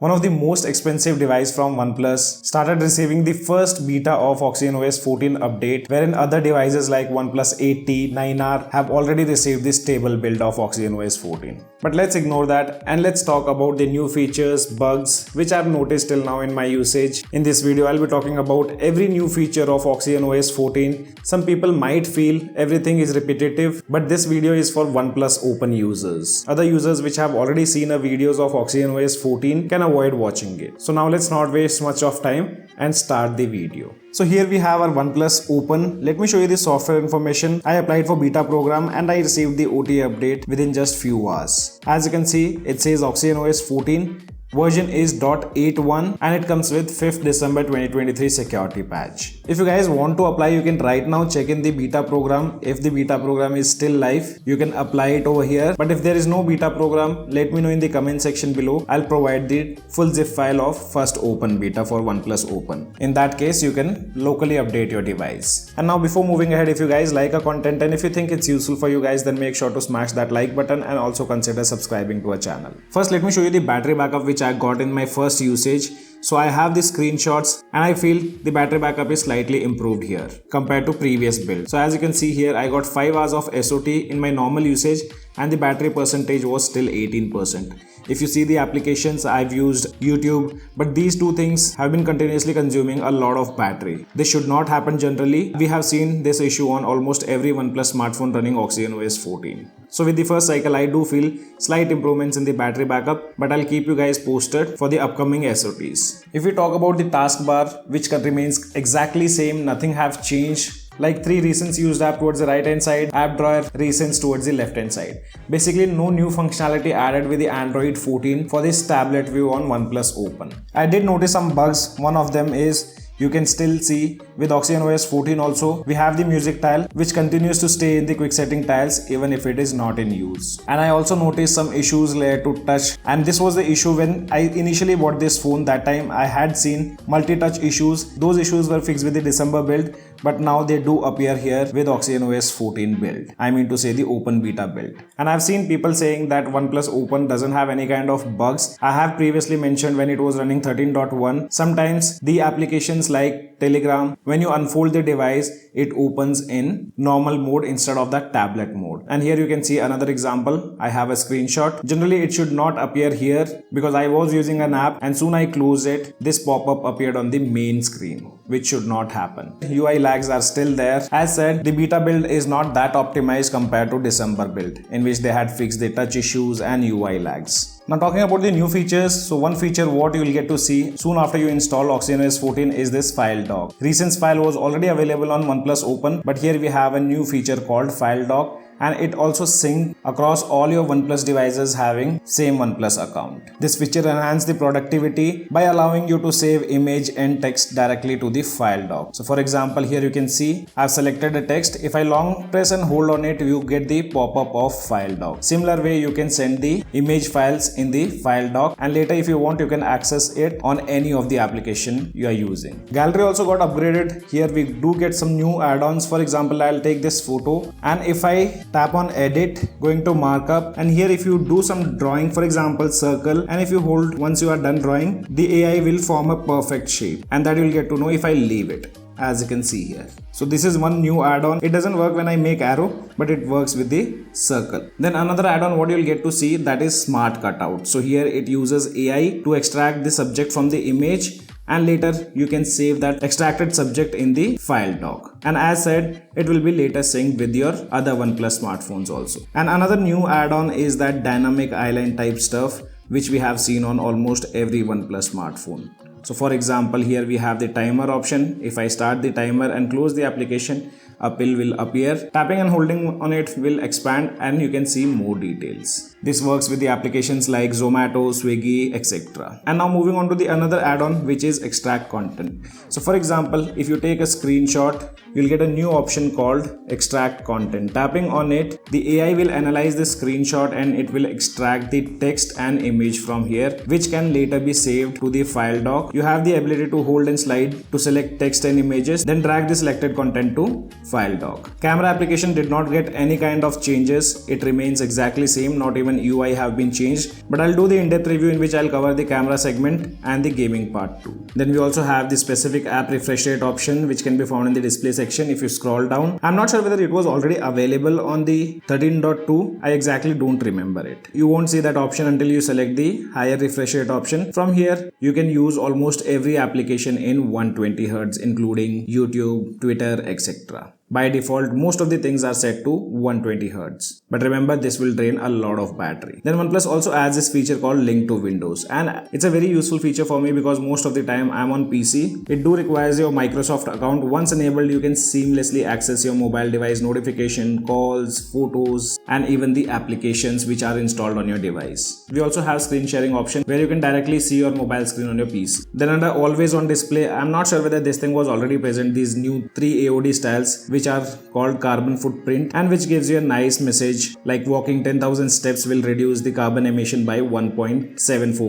one of the most expensive device from OnePlus, started receiving the first beta of OxygenOS 14 update, wherein other devices like OnePlus 8T, 9R have already received the stable build of OxygenOS 14. But let's ignore that and let's talk about the new features, bugs, which I've noticed till now in my usage. In this video, I'll be talking about every new feature of OxygenOS 14. Some people might feel everything is repetitive, but this video is for OnePlus Open users. Other users which have already seen videos of OxygenOS 14 can avoid watching it. So now let's not waste much of time and start the video. So here we have our OnePlus Open. Let me show you the software information. I applied for beta program and I received the OTA update within just few hours. As you can see, it says OxygenOS 14. Version is .81 and it comes with 5th December 2023 security patch. If you guys want to apply, you can right now check in the beta program. If the beta program is still live, you can apply it over here. But if there is no beta program, let me know in the comment section below. I'll provide the full zip file of first open beta for OnePlus Open. In that case, you can locally update your device. And now before moving ahead, if you guys like our content and if you think it's useful for you guys, then make sure to smash that like button and also consider subscribing to our channel. First, let me show you the battery backup which I got in my first usage. So I have the screenshots and I feel the battery backup is slightly improved here compared to previous build. So as you can see here, I got 5 hours of SOT in my normal usage and the battery percentage was still 18%. If you see the applications, I've used YouTube, but these two things have been continuously consuming a lot of battery. This should not happen generally. We have seen this issue on almost every OnePlus smartphone running OxygenOS 14. So with the first cycle, I do feel slight improvements in the battery backup, but I'll keep you guys posted for the upcoming SOTs. If we talk about the taskbar, which remains exactly same, nothing have changed. Like 3 recents used app towards the right hand side, app drawer recents towards the left hand side. Basically no new functionality added with the Android 14 for this tablet view on OnePlus Open. I did notice some bugs. One of them is you can still see with OxygenOS 14 also, we have the music tile which continues to stay in the quick setting tiles even if it is not in use. And I also noticed some issues related to touch, and this was the issue when I initially bought this phone. That time I had seen multi-touch issues. Those issues were fixed with the December build, but now they do appear here with OxygenOS 14 build. I mean to say the open beta build. And I've seen people saying that OnePlus Open doesn't have any kind of bugs. I have previously mentioned when it was running 13.1, sometimes the applications like Telegram, when you unfold the device, it opens in normal mode instead of that tablet mode. And here you can see another example. I have a screenshot. Generally it should not appear here because I was using an app and soon I closed it. This pop-up appeared on the main screen, which should not happen. UI lags are still there. As said, the beta build is not that optimized compared to December build, in which they had fixed the touch issues and UI lags. Now talking about the new features, so one feature what you will get to see soon after you install OxygenOS 14 is this file dock. Recents file was already available on OnePlus Open, but here we have a new feature called file dock, and it also syncs across all your OnePlus devices having same OnePlus account. This feature enhances the productivity by allowing you to save image and text directly to the file dock. So for example, here you can see I've selected a text. If I long press and hold on it, you get the pop-up of file dock. Similar way you can send the image files in the file dock, and later if you want you can access it on any of the application you are using. Gallery also got upgraded. Here we do get some new add-ons. For example, I'll take this photo and if I tap on edit, going to markup, and here if you do some drawing, for example circle, and if you hold once you are done drawing, the AI will form a perfect shape, and that you will get to know if I leave it, as you can see here. So this is one new add-on. It doesn't work when I make arrow, but it works with the circle. Then another add-on what you'll get to see, that is smart cutout. So here it uses AI to extract the subject from the image, and later you can save that extracted subject in the file dock. And as said, it will be later synced with your other OnePlus smartphones also. And another new add-on is that dynamic eyeline type stuff, which we have seen on almost every OnePlus smartphone. So for example, here we have the timer option. If I start the timer and close the application, a pill will appear. Tapping and holding on it will expand and you can see more details. This works with the applications like Zomato, Swiggy, etc. And now moving on to the another add-on, which is extract content. So for example, if you take a screenshot, you'll get a new option called extract content. Tapping on it, the AI will analyze the screenshot and it will extract the text and image from here, which can later be saved to the file dock. You have the ability to hold and slide to select text and images, then drag the selected content to file dock. Camera application did not get any kind of changes. It remains exactly same, not even even UI have been changed, but I'll do the in-depth review in which I'll cover the camera segment and the gaming part too. Then we also have the specific app refresh rate option which can be found in the display section if you scroll down. I'm not sure whether it was already available on the 13.2. I exactly don't remember it. You won't see that option until you select the higher refresh rate option. From here, you can use almost every application in 120 Hz, including YouTube, Twitter, etc. By default, most of the things are set to 120 Hz. But remember, this will drain a lot of battery. Then OnePlus also adds this feature called Link to Windows. And it's a very useful feature for me because most of the time I'm on PC. It do requires your Microsoft account. Once enabled, you can seamlessly access your mobile device notification, calls, photos, and even the applications which are installed on your device. We also have screen sharing option where you can directly see your mobile screen on your PC. Then under always on display, I'm not sure whether this thing was already present, these new 3 AOD styles which are called carbon footprint and which gives you a nice message like walking 10,000 steps will reduce the carbon emission by 1.74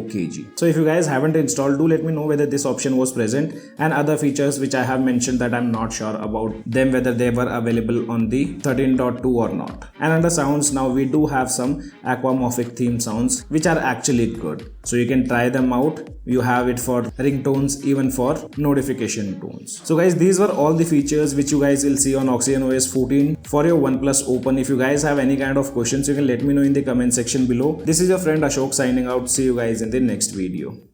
kg. So if you guys haven't installed, do let me know whether this option was present, and other features which I have mentioned that I'm not sure about them whether they were available on the 13.2 or not. And under sounds, now we do have some aquamorphic theme sounds which are actually good. So you can try them out. You have it for ringtones, even for notification tones. So guys, these were all the features which you guys will see on OxygenOS 14 for your OnePlus Open. If you guys have any kind of questions, you can let me know in the comment section below. This is your friend Ashok signing out. See you guys in the next video.